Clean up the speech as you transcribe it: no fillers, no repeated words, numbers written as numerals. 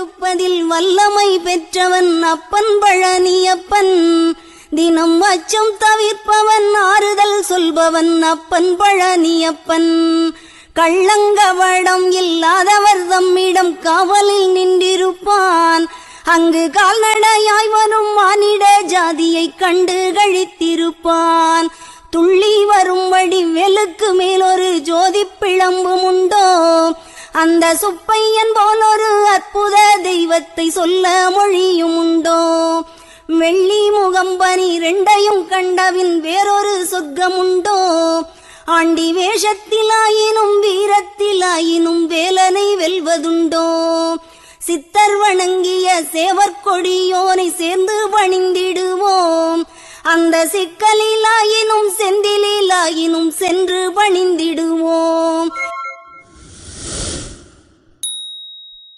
கொடுப்பதில் வல்லமை பெற்றவன் அப்பன் பழனியப்பன். தினம் அச்சம் தவிர்ப்பவன் ஆறுதல் சொல்பவன் அப்பன் பழனியப்பன். கள்ளங்கவடம் இல்லாதவர் தம்மிடம் காவலில் நின்றிருப்பான். அங்கு கால்நடையாய் வரும் மானிட ஜாதியை கண்டு கழித்திருப்பான். துள்ளி வரும்படி வெளுக்கு மேலொரு ஜோதி பிழம்பும் உண்டோ, அந்த சுப்பையன் போலொரு அற்புத தெய்வத்தை சொல்ல மொழியும் உண்டோ. வெள்ளி முகம்பனி ரெண்டையும் கண்டவின் வேறொரு சொர்க்கம் உண்டோ, ஆண்டி வேஷத்திலாயினும் வீரத்திலாயினும் வேலனை வெல்வதுண்டோ. சித்தர் வணங்கிய சேவற்கொடியோனை சேர்ந்து பணிந்திடுவோம், அந்த சிக்கலிலாயினும் செந்திலாயினும் சென்று பணிந்திடுவோம்.